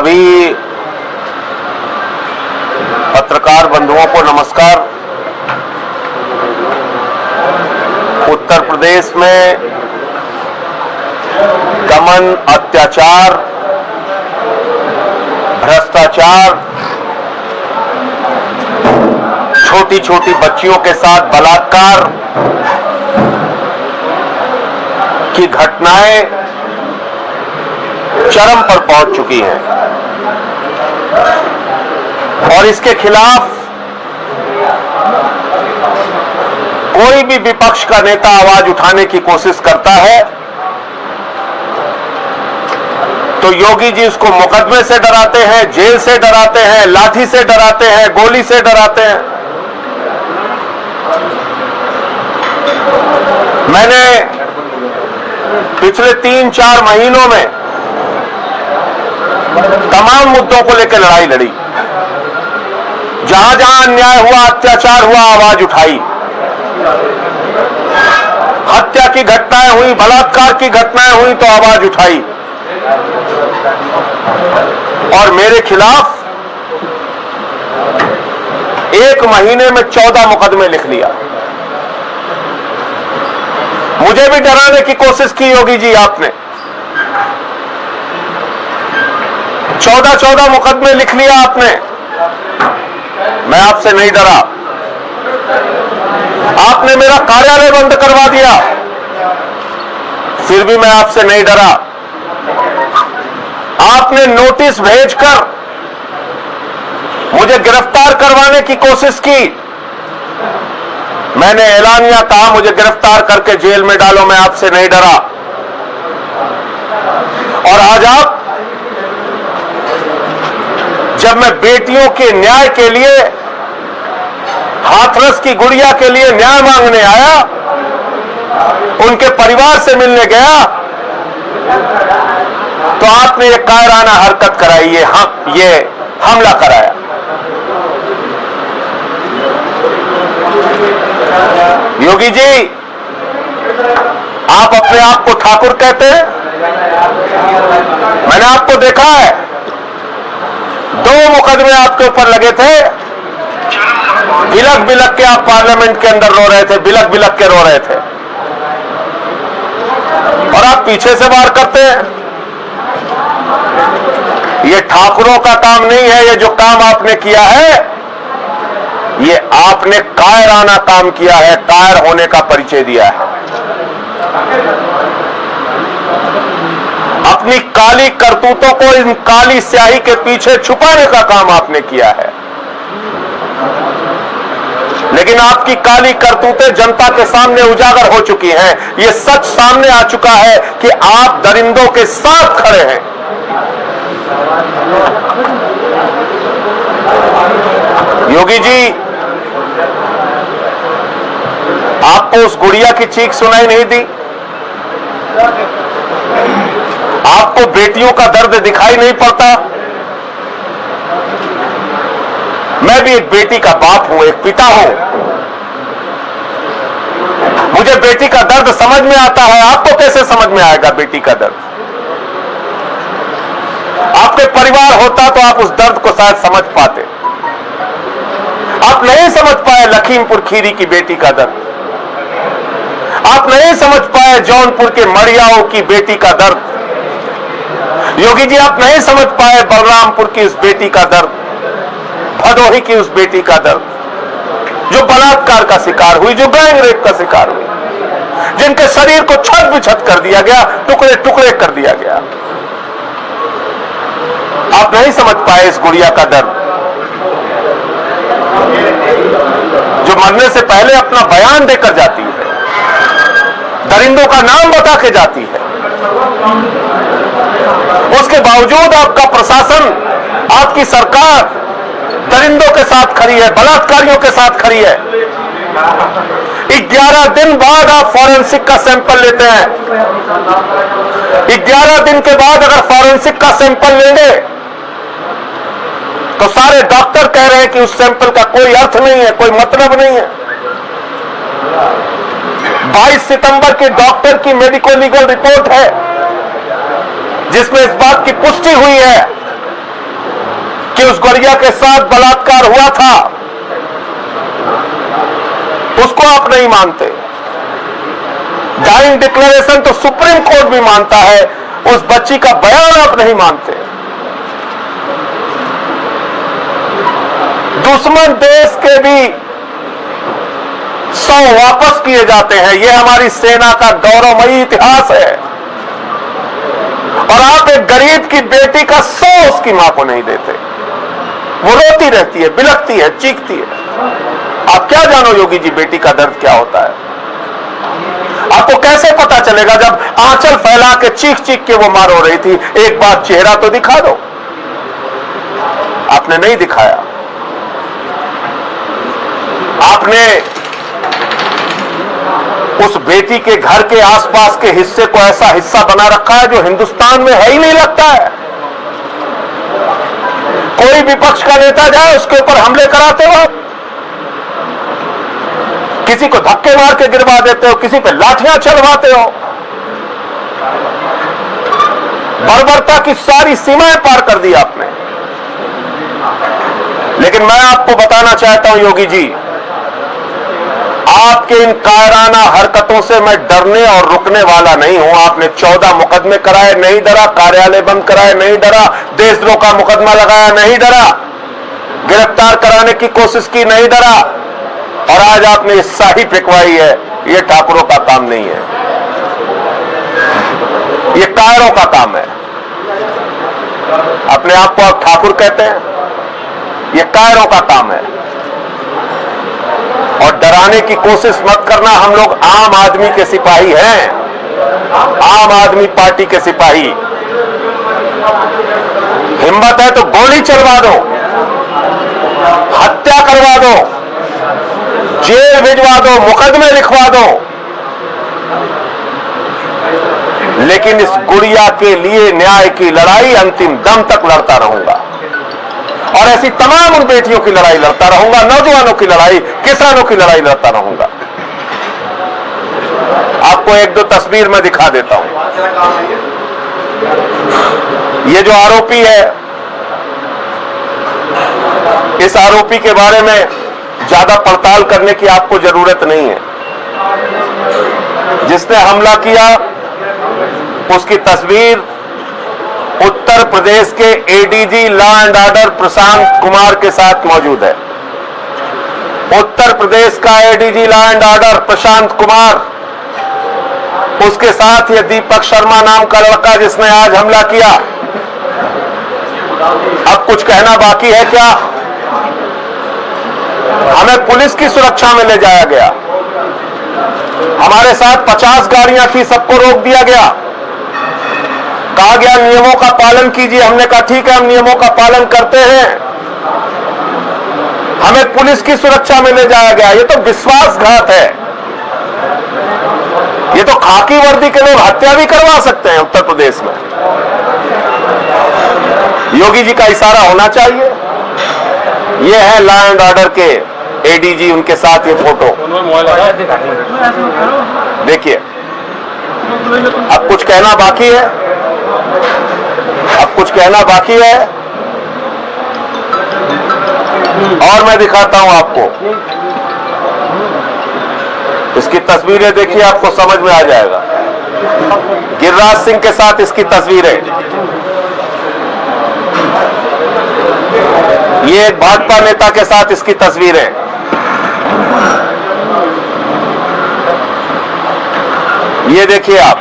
सभी पत्रकार बंधुओं को नमस्कार। उत्तर प्रदेश में दमन, अत्याचार, भ्रष्टाचार, छोटी छोटी बच्चियों के साथ बलात्कार की घटनाएं चरम पर पहुंच चुकी हैं और इसके खिलाफ कोई भी विपक्ष का नेता आवाज उठाने की कोशिश करता है तो योगी जी उसको मुकदमे से डराते हैं, जेल से डराते हैं, लाठी से डराते हैं, गोली से डराते हैं। मैंने पिछले 3-4 महीनों में तमाम मुद्दों को लेकर लड़ाई लड़ी। जहां जहां अन्याय हुआ, अत्याचार हुआ, आवाज उठाई। हत्या की घटनाएं हुई, बलात्कार की घटनाएं हुई तो आवाज उठाई और मेरे खिलाफ 1 महीने में 14 मुकदमे लिख लिया। मुझे भी डराने की कोशिश की योगी जी आपने। 14 मुकदमे लिख लिया आपने। मैं आपसे नहीं डरा। आपने मेरा कार्यालय बंद करवा दिया, फिर भी मैं आपसे नहीं डरा। आपने नोटिस भेजकर मुझे गिरफ्तार करवाने की कोशिश की। मैंने ऐलानिया कहा मुझे गिरफ्तार करके जेल में डालो, मैं आपसे नहीं डरा। और आज आप जब मैं बेटियों के न्याय के लिए, हाथरस की गुड़िया के लिए न्याय मांगने आया, उनके परिवार से मिलने गया तो आपने ये कायराना हरकत कराई, ये हमला कराया। योगी जी, आप अपने आप को ठाकुर कहते हैं। मैंने आपको देखा है, 2 मुकदमे आपके ऊपर लगे थे। बिलक बिलक के आप पार्लियामेंट के अंदर रो रहे थे, बिलक बिलक के रो रहे थे और आप पीछे से वार करते हैं। ये ठाकुरों का काम नहीं है। ये जो काम आपने किया है, ये आपने कायराना काम किया है, कायर होने का परिचय दिया है। अपनी काली करतूतों को इन काली स्याही के पीछे छुपाने का काम आपने किया है, लेकिन आपकी काली करतूतें जनता के सामने उजागर हो चुकी हैं। ये सच सामने आ चुका है कि आप दरिंदों के साथ खड़े हैं। योगी जी, आपको उस गुड़िया की चीख सुनाई नहीं दी? आपको बेटियों का दर्द दिखाई नहीं पड़ता? मैं भी एक बेटी का बाप हूं, एक पिता हूं। मुझे बेटी का दर्द समझ में आता है। आपको कैसे समझ में आएगा बेटी का दर्द? आपके परिवार होता तो आप उस दर्द को शायद समझ पाते। आप नहीं समझ पाए लखीमपुर खीरी की बेटी का दर्द। आप नहीं समझ पाए जौनपुर के मड़ियाओं की बेटी का दर्द। योगी जी, आप नहीं समझ पाए बलरामपुर की उस बेटी का दर्द, भदोही की उस बेटी का दर्द जो बलात्कार का शिकार हुई, जो गैंग रेप का शिकार हुई, जिनके शरीर को छत बिछत कर दिया गया, टुकड़े टुकड़े कर दिया गया। आप नहीं समझ पाए इस गुड़िया का दर्द जो मरने से पहले अपना बयान देकर जाती है, दरिंदों का नाम बता के जाती है। उसके बावजूद आपका प्रशासन, आपकी सरकार दरिंदों के साथ खड़ी है, बलात्कारियों के साथ खड़ी है। 11 दिन बाद आप फॉरेंसिक का सैंपल लेते हैं। 11 दिन के बाद अगर फॉरेंसिक का सैंपल लेंगे तो सारे डॉक्टर कह रहे हैं कि उस सैंपल का कोई अर्थ नहीं है, कोई मतलब नहीं है। 22 सितंबर की डॉक्टर की मेडिको लीगल रिपोर्ट है जिसमें इस बात की पुष्टि हुई है कि उस गुड़िया के साथ बलात्कार हुआ था, उसको आप नहीं मानते। डाइंग डिक्लेरेशन तो सुप्रीम कोर्ट भी मानता है, उस बच्ची का बयान आप नहीं मानते। दुश्मन देश के भी 100 वापस किए जाते हैं, यह हमारी सेना का गौरवमयी इतिहास है। और आप एक गरीब की बेटी का 100 उसकी मां को नहीं देते। वो रोती रहती है, बिलखती है, चीखती है। आप क्या जानो योगी जी बेटी का दर्द क्या होता है? आपको कैसे पता चलेगा जब आंचल फैला के चीख चीख के वो मां रो रही थी? एक बार चेहरा तो दिखा दो। आपने नहीं दिखाया। आपने उस बेटी के घर के आसपास के हिस्से को ऐसा हिस्सा बना रखा है जो हिंदुस्तान में है ही नहीं लगता है। कोई विपक्ष का नेता जाए उसके ऊपर हमले कराते हो, किसी को धक्के मार के गिरवा देते हो, किसी पे लाठियां चलवाते हो। बर्बरता की सारी सीमाएं पार कर दी आपने। लेकिन मैं आपको बताना चाहता हूं योगी जी, आपके इन कायराना हरकतों से मैं डरने और रुकने वाला नहीं हूं। आपने 14 मुकदमे कराए, नहीं डरा। कार्यालय बंद कराए, नहीं डरा। देशद्रोह का मुकदमा लगाया, नहीं डरा। गिरफ्तार कराने की कोशिश की, नहीं डरा। और आज आपने ये शाही फेंकवाई है। ये ठाकुरों का काम नहीं है, ये कायरों का काम है। अपने आप को आप ठाकुर कहते हैं, ये कायरों का काम है। और डराने की कोशिश मत करना। हम लोग आम आदमी के सिपाही हैं, आम आदमी पार्टी के सिपाही। हिम्मत है तो गोली चलवा दो, हत्या करवा दो, जेल भिजवा दो, मुकदमे लिखवा दो, लेकिन इस गुड़िया के लिए न्याय की लड़ाई अंतिम दम तक लड़ता रहूंगा। और ऐसी तमाम उन बेटियों की लड़ाई लड़ता रहूंगा, नौजवानों की लड़ाई, किसानों की लड़ाई लड़ता रहूंगा। आपको एक दो तस्वीर मैं दिखा देता हूं। ये जो आरोपी है, इस आरोपी के बारे में ज्यादा पड़ताल करने की आपको जरूरत नहीं है। जिसने हमला किया उसकी तस्वीर उत्तर प्रदेश के ADG law and order Prashant Kumar के साथ मौजूद है। उत्तर प्रदेश का ADG law and order Prashant Kumar, उसके साथ ये दीपक शर्मा नाम का लड़का जिसने आज हमला किया। अब कुछ कहना बाकी है क्या? हमें पुलिस की सुरक्षा में ले जाया गया, हमारे साथ 50 गाड़ियां थी, सबको रोक दिया गया। कहा गया नियमों का पालन कीजिए। हमने कहा ठीक है, हम नियमों का पालन करते हैं। हमें पुलिस की सुरक्षा में ले जाया गया। ये तो विश्वासघात है। ये तो खाकी वर्दी के लोग हत्या भी करवा सकते हैं उत्तर प्रदेश में। योगी जी का इशारा होना चाहिए। ये है लॉ एंड ऑर्डर के एडीजी, उनके साथ ये फोटो देखिए। अब कुछ कहना बाकी है, अब कुछ कहना बाकी है। और मैं दिखाता हूं आपको इसकी तस्वीरें, देखिए आपको समझ में आ जाएगा। गिरिराज सिंह के साथ इसकी तस्वीरें, ये एक भाजपा नेता के साथ इसकी तस्वीरें। ये देखिए आप।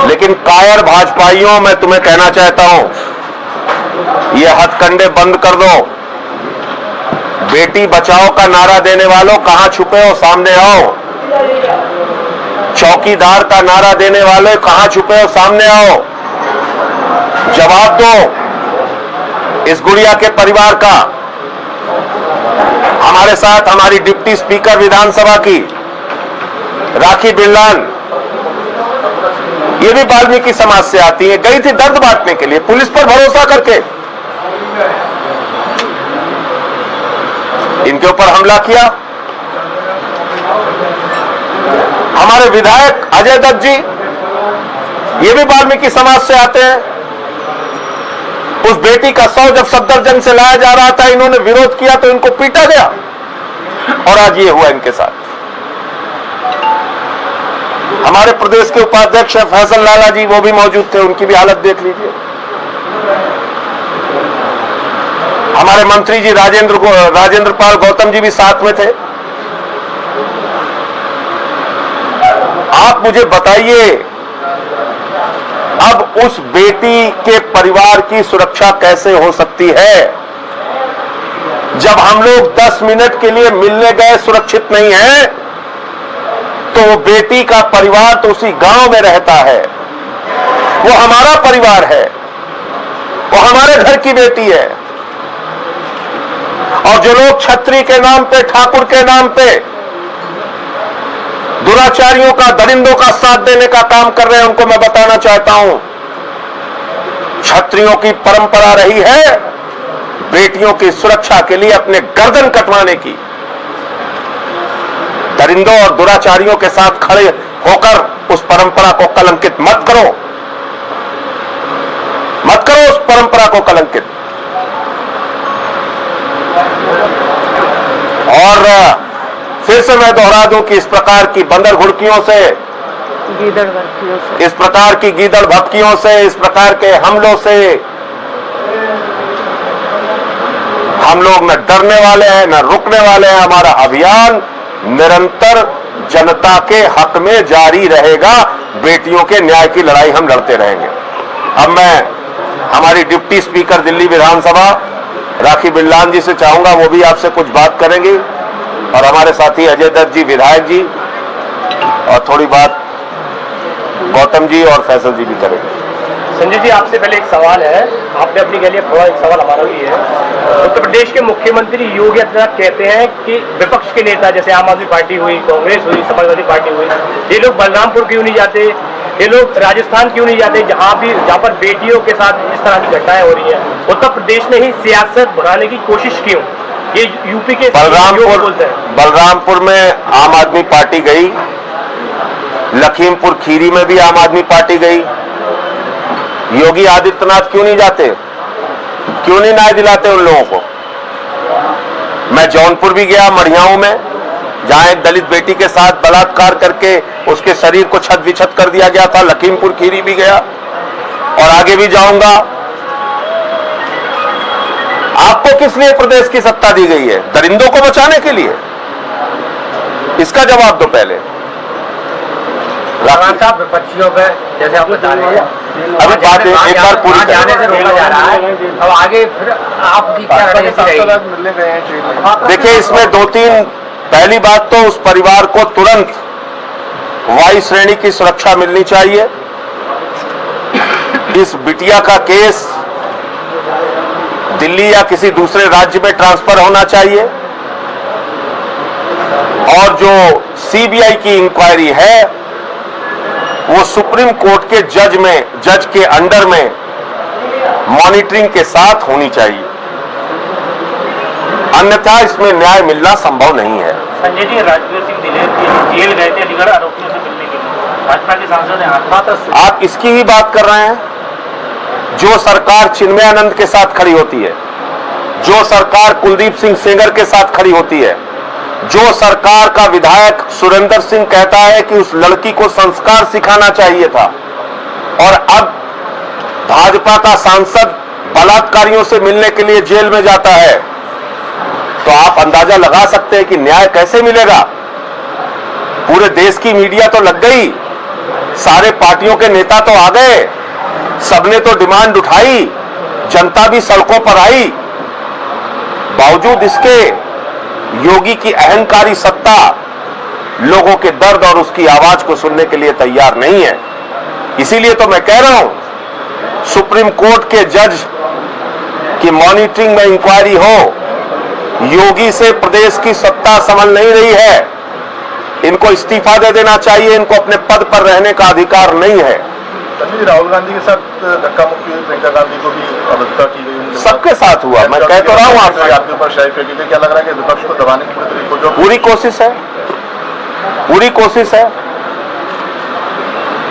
लेकिन कायर भाजपाइयों, मैं तुम्हें कहना चाहता हूं, ये हथकंडे बंद कर दो। बेटी बचाओ का नारा देने वालों, कहां छुपे हो? सामने आओ। चौकीदार का नारा देने वाले, कहां छुपे हो? सामने आओ। जवाब दो इस गुड़िया के परिवार का। हमारे साथ हमारी डिप्टी स्पीकर विधानसभा की राखी बिरलान, ये भी वाल्मीकि समाज से आती है, गई थी दर्द बांटने के लिए पुलिस पर भरोसा करके। इनके ऊपर हमला किया। हमारे विधायक अजय दत्त जी, ये भी वाल्मीकि समाज से आते हैं। उस बेटी का शव जब सफदरजंग से लाया जा रहा था, इन्होंने विरोध किया तो इनको पीटा गया, और आज ये हुआ इनके साथ। हमारे प्रदेश के उपाध्यक्ष फैसल लाला जी, वो भी मौजूद थे, उनकी भी हालत देख लीजिए। हमारे मंत्री जी राजेंद्र पाल गौतम जी भी साथ में थे। आप मुझे बताइए, अब उस बेटी के परिवार की सुरक्षा कैसे हो सकती है जब हम लोग 10 मिनट के लिए मिलने गए, सुरक्षित नहीं है, तो वो बेटी का परिवार तो उसी गांव में रहता है, वो हमारा परिवार है, वो हमारे घर की बेटी है। और जो लोग छत्री के नाम पे, ठाकुर के नाम पे दुराचारियों का, दरिंदों का साथ देने का काम कर रहे हैं, उनको मैं बताना चाहता हूं, छत्रियों की परंपरा रही है बेटियों की सुरक्षा के लिए अपने गर्दन कटवाने की। दरिंदों और दुराचारियों के साथ खड़े होकर उस परंपरा को कलंकित मत करो, मत करो उस परंपरा को कलंकित। और फिर से मैं दोहरा दूं कि इस प्रकार की बंदर घुड़कियों से, इस प्रकार की गीदड़ भपकियों से, इस प्रकार के हमलों से हम लोग न डरने वाले हैं, न रुकने वाले हैं। हमारा अभियान निरंतर जनता के हक में जारी रहेगा। बेटियों के न्याय की लड़ाई हम लड़ते रहेंगे। अब मैं हमारी डिप्टी स्पीकर दिल्ली विधानसभा राखी बिरलान जी से चाहूंगा, वो भी आपसे कुछ बात करेंगी, और हमारे साथी अजय दत्त जी विधायक जी, और थोड़ी बात गौतम जी और फैसल जी भी करेंगे। संजय जी, आपसे पहले एक सवाल है, आपने अपनी कह लिया, थोड़ा एक सवाल हमारा भी है। उत्तर प्रदेश के मुख्यमंत्री योगी आदित्यनाथ कहते हैं कि विपक्ष के नेता जैसे आम आदमी पार्टी हुई, कांग्रेस हुई, समाजवादी पार्टी हुई, ये लोग बलरामपुर क्यों नहीं जाते, ये लोग राजस्थान क्यों नहीं जाते, जहां पर बेटियों के साथ इस तरह की घटनाएं हो रही हैं। उत्तर प्रदेश में ही सियासत बढ़ाने की कोशिश क्यों? ये यूपी के बलरामपुर में आम आदमी पार्टी गई, लखीमपुर खीरी में भी आम आदमी पार्टी गई। योगी आदित्यनाथ क्यों नहीं जाते, क्यों नहीं न्याय दिलाते उन लोगों को? मैं जौनपुर भी गया, मढ़ियाओं में, जहां एक दलित बेटी के साथ बलात्कार करके उसके शरीर को छत विछत कर दिया गया था। लखीमपुर खीरी भी गया और आगे भी जाऊंगा। आपको किस लिए प्रदेश की सत्ता दी गई है? दरिंदों को बचाने के लिए? इसका जवाब दो पहले। साहब, विपक्षियों पे जैसे आप बता रहे हैं, अभी बात एक बार पूरी जाने से रोका जा रहा है, अब आगे फिर आपकी क्या देखिए, इसमें दो तीन, पहली बात तो उस परिवार को तुरंत वायु श्रेणी की सुरक्षा मिलनी चाहिए। इस बिटिया का केस दिल्ली या किसी दूसरे राज्य में ट्रांसफर होना चाहिए, और जो सीबीआई की इंक्वायरी है वो सुप्रीम कोर्ट के जज के अंडर में मॉनिटरिंग के साथ होनी चाहिए, अन्यथा इसमें न्याय मिलना संभव नहीं है। संजय जी, राजवीर सिंह जेल गए थे अलीगढ़ आरोपियों से मिलने के लिए, भाजपा के सांसद हैं, आत्महत्या। आप इसकी ही बात कर रहे हैं? जो सरकार चिन्मयानंद के साथ खड़ी होती है, जो सरकार कुलदीप सिंह सेंगर के साथ खड़ी होती है, जो सरकार का विधायक सुरेंद्र सिंह कहता है कि उस लड़की को संस्कार सिखाना चाहिए था, और अब भाजपा का सांसद बलात्कारियों से मिलने के लिए जेल में जाता है, तो आप अंदाजा लगा सकते हैं कि न्याय कैसे मिलेगा। पूरे देश की मीडिया तो लग गई, सारे पार्टियों के नेता तो आ गए, सबने तो डिमांड उठाई, जनता भी सड़कों पर आई, बावजूद इसके योगी की अहंकारी सत्ता लोगों के दर्द और उसकी आवाज को सुनने के लिए तैयार नहीं है। इसीलिए तो मैं कह रहा हूं, सुप्रीम कोर्ट के जज की मॉनिटरिंग में इंक्वायरी हो। योगी से प्रदेश की सत्ता संभल नहीं रही है, इनको इस्तीफा दे देना चाहिए, इनको अपने पद पर रहने का अधिकार नहीं है। राहुल गांधी के साथ धक्का मुक्की, प्रियंका गांधी को भी अवज्ञा की गई, सबके साथ हुआ। मैं कह तो रहा हूं आपके ऊपर शाही फेंकी थी। क्या लग रहा है कि विपक्ष को दबाने की जो पूरी कोशिश है, पूरी कोशिश है,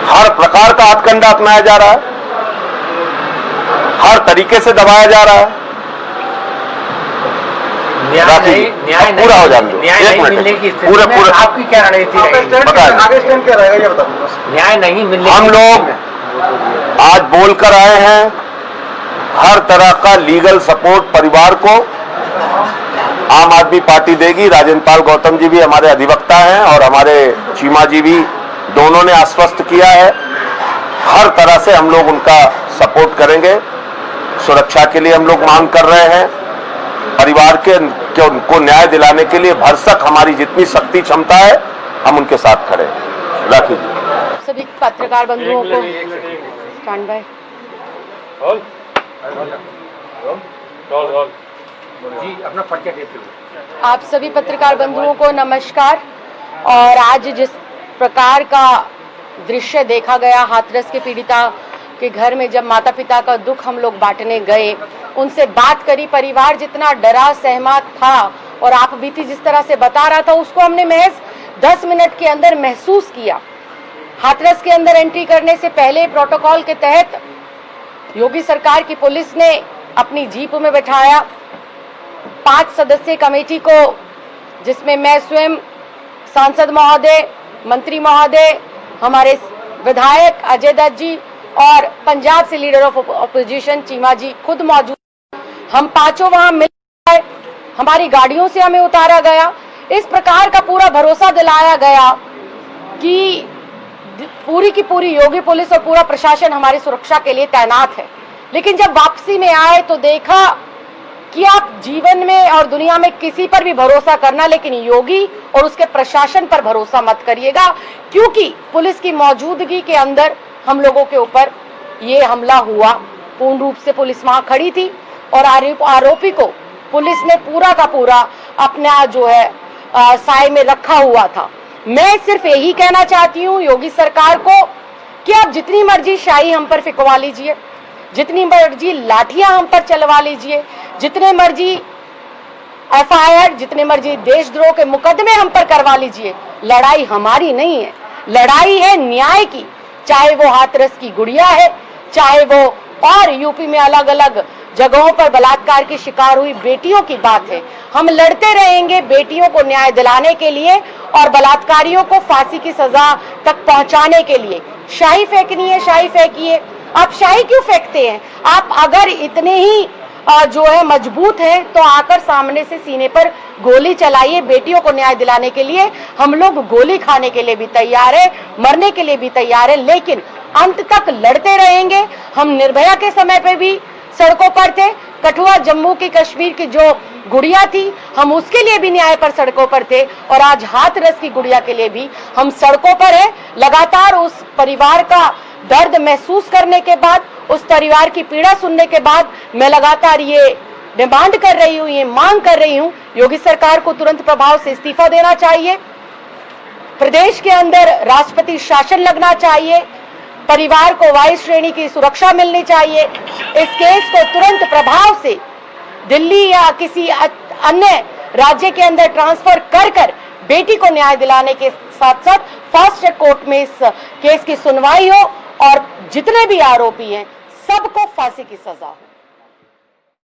हर प्रकार का हथकंडा अपनाया जा रहा है, हर तरीके से दबाया जा रहा है। पूरा हो जाने दो, एक मिनट, पूरे आपकी क्या रणनीति आगे स्टैंड क्या रहेगा ये बताओ। न्याय नहीं मिलने हम लोग आज बोलकर आए हैं, हर तरह का लीगल सपोर्ट परिवार को आम आदमी पार्टी देगी। राजेंद्र पाल गौतम जी भी हमारे अधिवक्ता हैं और हमारे चीमा जी भी, दोनों ने आश्वस्त किया है। हर तरह से हम लोग उनका सपोर्ट करेंगे। सुरक्षा के लिए हम लोग मांग कर रहे हैं। परिवार के उनको न्याय दिलाने के लिए भरसक हमारी जितनी शक्ति क्षमता है, हम उनके साथ खड़े हैं। राखी जी। सभी पत्रकार बंधुओं को स्टैंड बाय। जी अपना परिचय देते हुए। आप सभी पत्रकार बंधुओं को नमस्कार। और आज जिस प्रकार का दृश्य देखा गया हाथरस के पीड़िता के घर में, जब माता पिता का दुख हम लोग बांटने गए, उनसे बात करी, परिवार जितना डरा सहमत था और आप बीती जिस तरह से बता रहा था, उसको हमने महज 10 मिनट के अंदर महसूस किया। हाथरस के अंदर एंट्री करने से पहले प्रोटोकॉल के तहत योगी सरकार की पुलिस ने अपनी जीप में बैठाया 5 सदस्यीय कमेटी को, जिसमें मैं स्वयं, सांसद महोदय, मंत्री महोदय, हमारे विधायक अजय दत्त जी और पंजाब से लीडर ऑफ ऑपोजिशन चीमा जी खुद मौजूद। हम पांचों वहां मिल गए, हमारी गाड़ियों से हमें उतारा गया। इस प्रकार का पूरा भरोसा दिलाया गया कि पूरी की पूरी योगी पुलिस और पूरा प्रशासन हमारी सुरक्षा के लिए तैनात है। लेकिन जब वापसी में आए तो देखा कि आप जीवन में और दुनिया में किसी पर भी भरोसा करना, लेकिन योगी और उसके प्रशासन पर भरोसा मत करिएगा, क्योंकि पुलिस की मौजूदगी के अंदर हम लोगों के ऊपर ये हमला हुआ। पूर्ण रूप से पुलिस वहां खड़ी थी और आरोपी को पुलिस ने पूरा का पूरा अपना जो है साए में रखा हुआ था। मैं सिर्फ यही कहना चाहती हूँ योगी सरकार को कि आप जितनी मर्जी शाही हम पर फिकवा लीजिए, जितनी मर्जी लाठियां हम पर चलवा लीजिए, जितने मर्जी FIR, जितने मर्जी देशद्रोह के मुकदमे हम पर करवा लीजिए, लड़ाई हमारी नहीं है, लड़ाई है न्याय की। चाहे वो हाथरस की गुड़िया है, चाहे वो और यूपी में अलग अलग जगहों पर बलात्कार की शिकार हुई बेटियों की बात है। हम लड़ते रहेंगे बेटियों को न्याय दिलाने के लिए और बलात्कारियों को फांसी की सजा तक पहुंचाने के लिए। शाही फेंकनी है, शाही फेंकिए। आप शाही क्यों फेंकते हैं? आप अगर इतने ही जो है मजबूत हैं तो आकर सामने से सीने पर गोली चलाइए। बेटियों को न्याय दिलाने के लिए हम लोग गोली खाने के लिए भी तैयार है, मरने के लिए भी तैयार है, लेकिन अंत तक लड़ते रहेंगे। हम निर्भया के समय पे भी सड़कों पर थे, कठुआ जम्मू की कश्मीर की जो गुड़िया थी, हम उसके लिए भी न्याय पर सड़कों पर थे, और आज हाथरस की गुड़िया के लिए भी हम सड़कों पर हैं। लगातार उस परिवार का दर्द महसूस करने के बाद, उस परिवार की पीड़ा सुनने के बाद, मैं लगातार ये डिमांड कर रही हूँ, ये मांग कर रही हूँ, योगी सरकार को तुरंत प्रभाव से इस्तीफा देना चाहिए। प्रदेश के अंदर राष्ट्रपति शासन लगना चाहिए। परिवार को वायु श्रेणी की सुरक्षा मिलनी चाहिए। इस केस को तुरंत प्रभाव से दिल्ली या किसी अन्य राज्य के अंदर ट्रांसफर कर बेटी को न्याय दिलाने के साथ साथ फास्ट ट्रैक कोर्ट में इस केस की सुनवाई हो और जितने भी आरोपी हैं सबको फांसी की सजा हो।